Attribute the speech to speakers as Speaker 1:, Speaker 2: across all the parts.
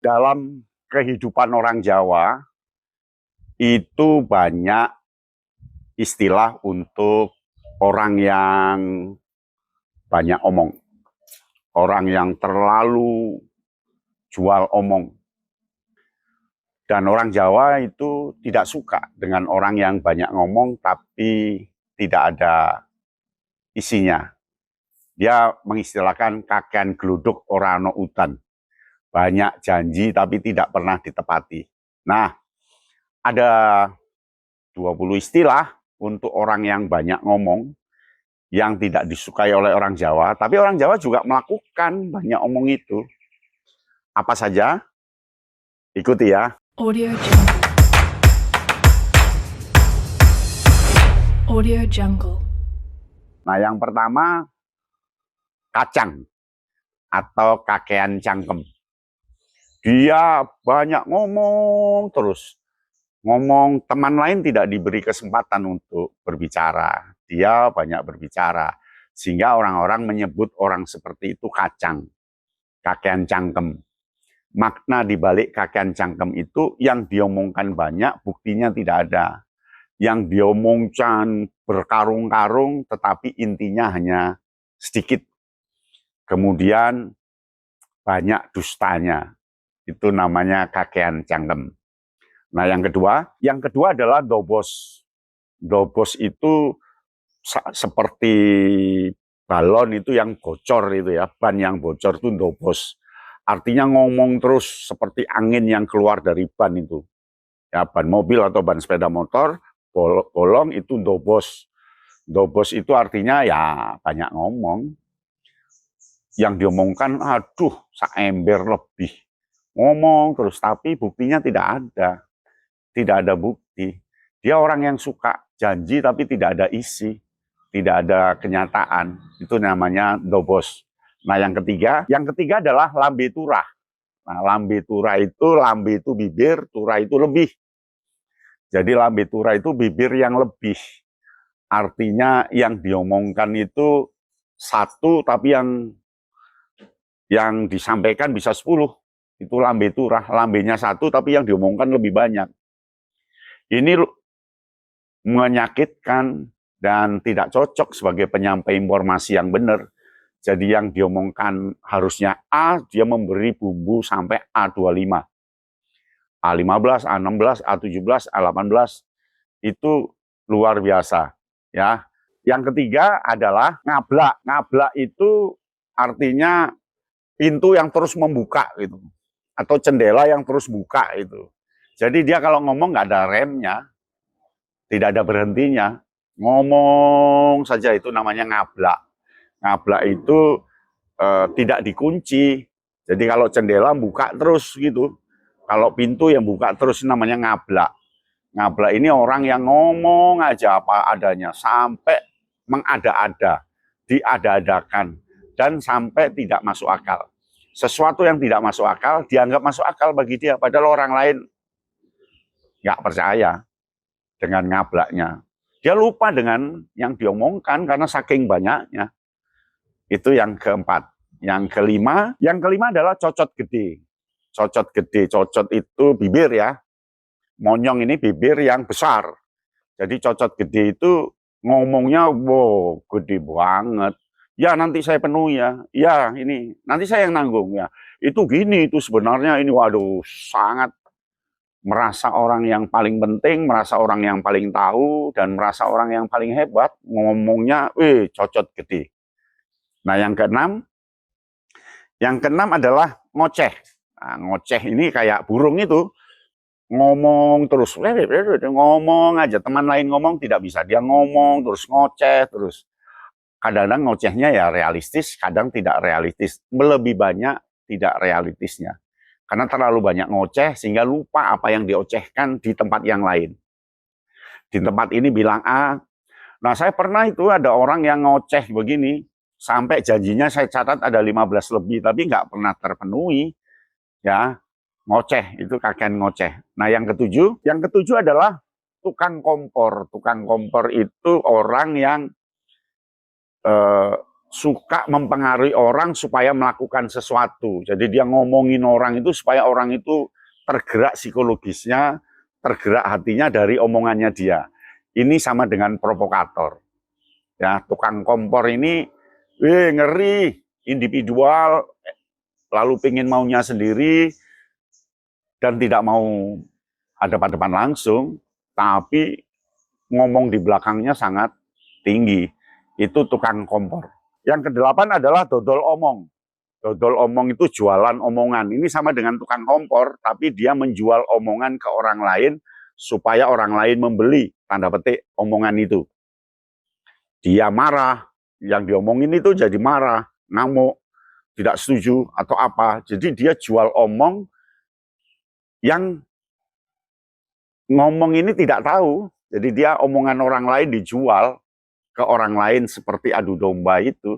Speaker 1: Dalam kehidupan orang Jawa itu banyak istilah untuk orang yang banyak omong, orang yang terlalu jual omong. Dan orang Jawa itu tidak suka dengan orang yang banyak ngomong tapi tidak ada isinya. Dia mengistilahkan kakean gluduk ora ono udan. Banyak janji tapi tidak pernah ditepati. Nah, ada 20 istilah untuk orang yang banyak ngomong yang tidak disukai oleh orang Jawa, tapi orang Jawa juga melakukan banyak omong itu. Apa saja? Ikuti ya.
Speaker 2: Audio Jungle. Audio Jungle.
Speaker 1: Nah, yang pertama kacang atau kakean cangkem. Dia banyak ngomong terus. Ngomong, teman lain tidak diberi kesempatan untuk berbicara. Dia banyak berbicara. Sehingga orang-orang menyebut orang seperti itu kacang. Kakean cangkem. Makna dibalik kakean cangkem itu yang diomongkan banyak, buktinya tidak ada. Yang diomongkan berkarung-karung, tetapi intinya hanya sedikit. Kemudian banyak dustanya. Itu namanya kakean cangkem. Nah, yang kedua adalah dobos. Dobos itu seperti balon itu yang bocor itu ya, ban yang bocor itu dobos. Artinya ngomong terus seperti angin yang keluar dari ban itu. Ya, ban mobil atau ban sepeda motor bolong itu dobos. Dobos itu artinya ya banyak ngomong. Yang diomongkan aduh saember lebih. Ngomong terus tapi buktinya tidak ada. Tidak ada bukti. Dia orang yang suka janji tapi tidak ada isi, tidak ada kenyataan. Itu namanya dobos. Nah, yang ketiga adalah lambe turah. Nah, lambe itu bibir, turah itu lebih. Jadi lambe turah itu bibir yang lebih. Artinya yang diomongkan itu satu tapi yang disampaikan bisa 10. Itu lambe turah. Lambenya satu tapi yang diomongkan lebih banyak. Ini menyakitkan dan tidak cocok sebagai penyampai informasi yang benar. Jadi yang diomongkan harusnya A, dia memberi bumbu sampai A25. A15, A16, A17, A18 itu luar biasa, ya. Yang ketiga adalah ngablak. Ngablak itu artinya pintu yang terus membuka gitu. Atau jendela yang terus buka itu. Jadi dia kalau ngomong nggak ada remnya, tidak ada berhentinya, ngomong saja itu namanya ngablak. Ngablak itu tidak dikunci. Jadi kalau jendela buka terus gitu. Kalau pintu yang buka terus namanya ngablak. Ngablak ini orang yang ngomong aja apa adanya sampai mengada-ada, diada-adakan dan sampai tidak masuk akal. Sesuatu yang tidak masuk akal dianggap masuk akal bagi dia, padahal orang lain nggak percaya dengan ngablaknya. Dia lupa dengan yang diomongkan karena saking banyaknya. Itu yang keempat. Yang kelima adalah cocot gede. Cocot gede, cocot itu bibir ya. Monyong ini bibir yang besar. Jadi cocot gede itu ngomongnya wow, gede banget. Ya nanti saya penuhi ya. Ya ini nanti saya yang nanggung ya. Itu gini, itu sebenarnya ini waduh sangat merasa orang yang paling penting, merasa orang yang paling tahu, dan merasa orang yang paling hebat, ngomongnya, cocot gede. Nah, yang keenam adalah ngoceh. Nah, ngoceh ini kayak burung itu, ngomong terus, ngomong aja, teman lain ngomong tidak bisa, dia ngomong terus, ngoceh terus. Kadang-kadang ngocehnya ya realistis, kadang tidak realistis, lebih banyak tidak realistisnya. Karena terlalu banyak ngoceh sehingga lupa apa yang diocehkan di tempat yang lain. Di tempat ini bilang A. Nah, saya pernah itu ada orang yang ngoceh begini, sampai janjinya saya catat ada 15 lebih, tapi nggak pernah terpenuhi. Ya, ngoceh, itu kakean ngoceh. Nah, yang ketujuh adalah tukang kompor. Tukang kompor itu orang yang suka mempengaruhi orang supaya melakukan sesuatu. Jadi dia ngomongin orang itu supaya orang itu tergerak psikologisnya, tergerak hatinya dari omongannya dia. Ini sama dengan provokator. Ya, tukang kompor ini, ngeri, individual, lalu pengen maunya sendiri, dan tidak mau hadapan-hadapan langsung, tapi ngomong di belakangnya sangat tinggi. Itu tukang kompor. Yang kedelapan adalah dodol omong. Dodol omong itu jualan omongan. Ini sama dengan tukang kompor, tapi dia menjual omongan ke orang lain supaya orang lain membeli, tanda petik, omongan itu. Dia marah, yang diomongin itu jadi marah, ngamuk, tidak setuju, atau apa. Jadi dia jual omong yang ngomong ini tidak tahu. Jadi dia omongan orang lain dijual ke orang lain seperti adu domba itu.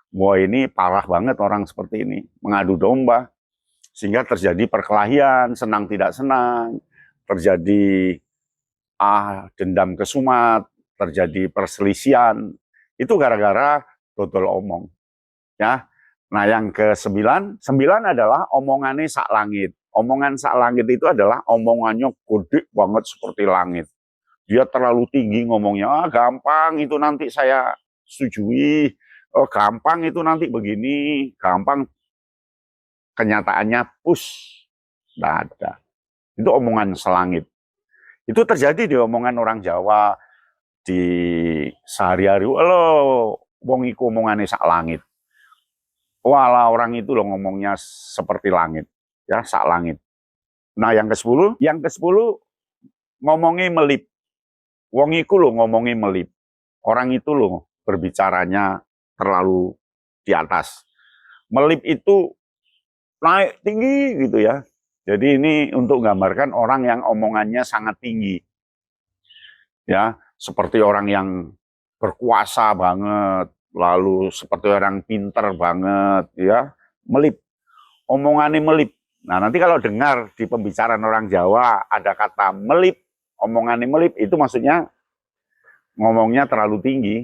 Speaker 1: Wah, ini parah banget orang seperti ini, mengadu domba. Sehingga terjadi perkelahian, senang tidak senang, terjadi dendam kesumat, terjadi perselisihan. Itu gara-gara dodol omong. Ya. Nah, yang ke-9, 9 adalah omongannya sak langit. Omongan sak langit itu adalah omongannya gede banget seperti langit. Dia terlalu tinggi ngomongnya, gampang itu nanti saya setujui, gampang itu nanti begini, gampang. Kenyataannya tidak ada. Itu omongan selangit. Itu terjadi di omongan orang Jawa di sehari-hari. Halo, wong iku omongane sak langit. Walah, orang itu loh ngomongnya seperti langit, ya, sak langit. Nah, yang ke-10, ngomongnya melip. Wong iku loh ngomongnya melip. Orang itu loh berbicaranya terlalu di atas. Melip itu naik tinggi gitu ya. Jadi ini untuk menggambarkan orang yang omongannya sangat tinggi. Ya, seperti orang yang berkuasa banget, lalu seperti orang pinter banget ya, melip. Omongannya melip. Nah, nanti kalau dengar di pembicaraan orang Jawa ada kata melip, omongannya melip, itu maksudnya ngomongnya terlalu tinggi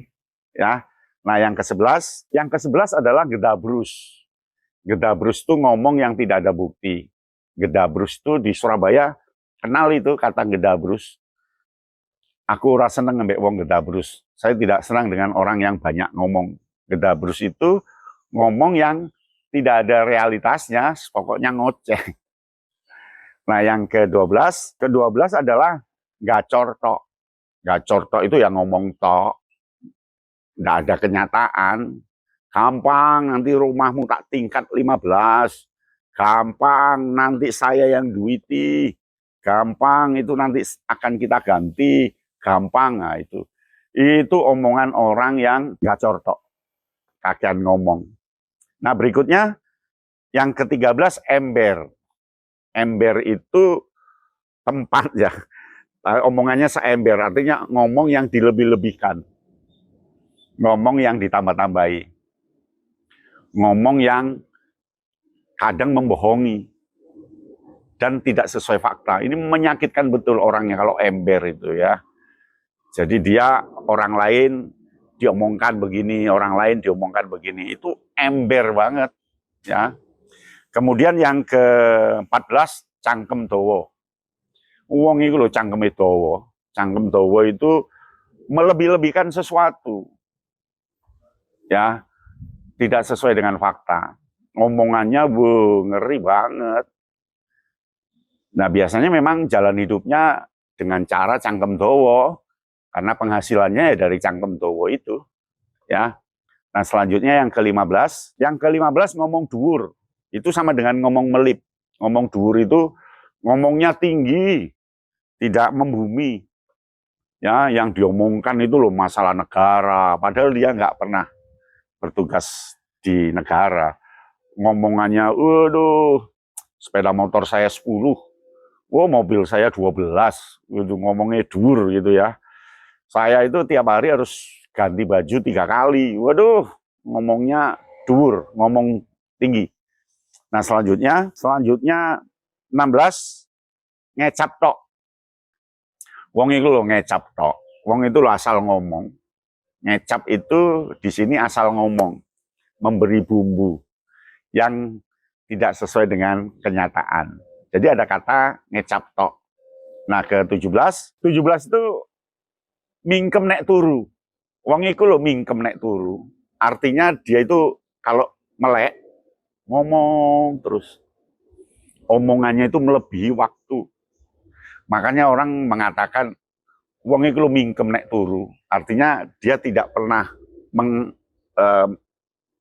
Speaker 1: ya. Nah, yang ke-11 adalah gedabrus. Gedabrus itu ngomong yang tidak ada bukti. Gedabrus itu di Surabaya, kenal itu kata gedabrus. Aku rasa seneng ngembek wong gedabrus. Saya tidak senang dengan orang yang banyak ngomong. Gedabrus itu ngomong yang tidak ada realitasnya, pokoknya ngoceh. Nah, yang ke-12 adalah gacor tok. Gacor tok itu yang ngomong tok. Nggak ada kenyataan. Gampang nanti rumahmu tak tingkat 15. Gampang nanti saya yang duiti. Gampang itu nanti akan kita ganti. Gampang, nah itu. Itu omongan orang yang gacor tok. Kakian ngomong. Nah, berikutnya yang ke-13 ember. Ember itu tempat ya. Omongannya seember, artinya ngomong yang dilebih-lebihkan. Ngomong yang ditambah-tambahi. Ngomong yang kadang membohongi dan tidak sesuai fakta. Ini menyakitkan betul orangnya kalau ember itu ya. Jadi dia orang lain diomongkan begini, orang lain diomongkan begini. Itu ember banget ya. Kemudian yang ke-14 cangkem dawa. Wong itu loh cangkeme dawa. Cangkem dawa itu melebih-lebihkan sesuatu. Ya, tidak sesuai dengan fakta. Ngomongannya ngeri banget. Nah, biasanya memang jalan hidupnya dengan cara cangkem dawa, karena penghasilannya ya dari cangkem dawa itu. Ya. Nah, selanjutnya yang ke-15. Yang ke-15 ngomong dhuwur. Itu sama dengan ngomong melip. Ngomong dhuwur itu ngomongnya tinggi, tidak membumi. Ya, yang diomongkan itu loh masalah negara, padahal dia nggak pernah bertugas di negara. Ngomongannya, waduh, sepeda motor saya 10, wah mobil saya 12, gitu, ngomongnya dur gitu ya. Saya itu tiap hari harus ganti baju 3 kali, waduh, ngomongnya dur, ngomong tinggi. Nah, selanjutnya 16, ngecap tok. Wong itu loh ngecap tok. Wong itu loh asal ngomong. Ngecap itu di sini asal ngomong. memberi bumbu yang tidak sesuai dengan kenyataan. Jadi ada kata ngecap tok. Nah ke-17 itu mingkem nek turu. Wong iku lho mingkem nek turu. Artinya dia itu kalau melek ngomong terus. Omongannya itu melebihi waktu. Makanya orang mengatakan wong iku lho mingkem nek turu. Artinya dia tidak pernah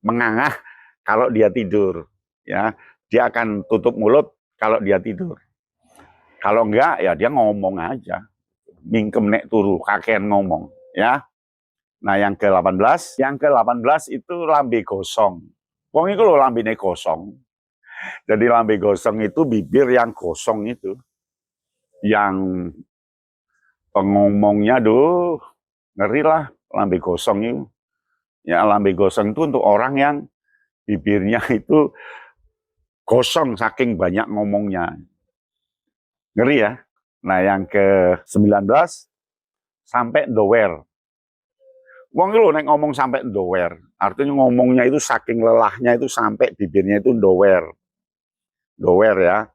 Speaker 1: mengangah kalau dia tidur, ya. Dia akan tutup mulut kalau dia tidur. Kalau enggak ya dia ngomong aja. Mingkem nek turu, kakean ngomong, ya. Nah, yang ke-18 itu lambe gosong. Wong iku lho lambene gosong. Jadi lambe gosong itu bibir yang gosong itu. Yang pengomongnya ngeri lah lambe gosong itu. Ya, lambe gosong itu untuk orang yang bibirnya itu gosong saking banyak ngomongnya. Ngeri ya. Nah, yang ke-19 sampai dower. Wong itu nek ngomong sampai dower, artinya ngomongnya itu saking lelahnya itu sampai bibirnya itu dower. Dower ya.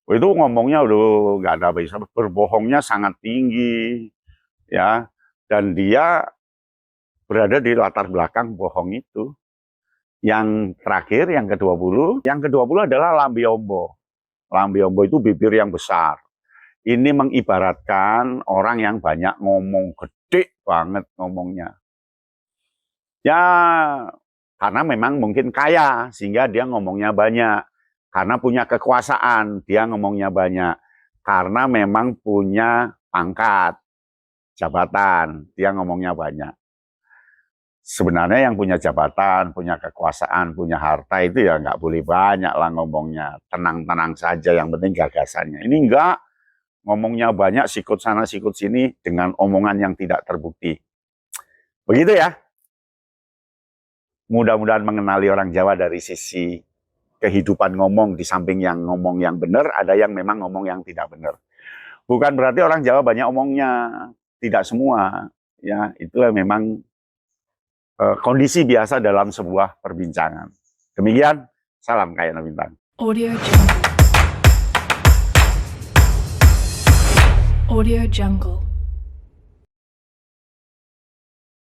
Speaker 1: Itu ngomongnya udah nggak ada bisa, berbohongnya sangat tinggi ya, dan dia berada di latar belakang bohong itu. Yang terakhir, yang ke-20 adalah lambiombo. Lambiombo itu bibir yang besar. Ini mengibaratkan orang yang banyak ngomong, gede banget ngomongnya. Ya, karena memang mungkin kaya, sehingga dia ngomongnya banyak. Karena punya kekuasaan, dia ngomongnya banyak. Karena memang punya pangkat, jabatan, dia ngomongnya banyak. Sebenarnya yang punya jabatan, punya kekuasaan, punya harta itu ya nggak boleh banyak lah ngomongnya. Tenang-tenang saja, yang penting gagasannya. Ini enggak, ngomongnya banyak, sikut sana, sikut sini, dengan omongan yang tidak terbukti. Begitu ya. Mudah-mudahan mengenali orang Jawa dari sisi kehidupan ngomong, di samping yang ngomong yang benar, ada yang memang ngomong yang tidak benar. Bukan berarti orang Jawa banyak omongnya, tidak semua. Ya, itulah memang kondisi biasa dalam sebuah perbincangan. Demikian, salam Kayana Bintang.
Speaker 2: Audio Jungle. Audio Jungle.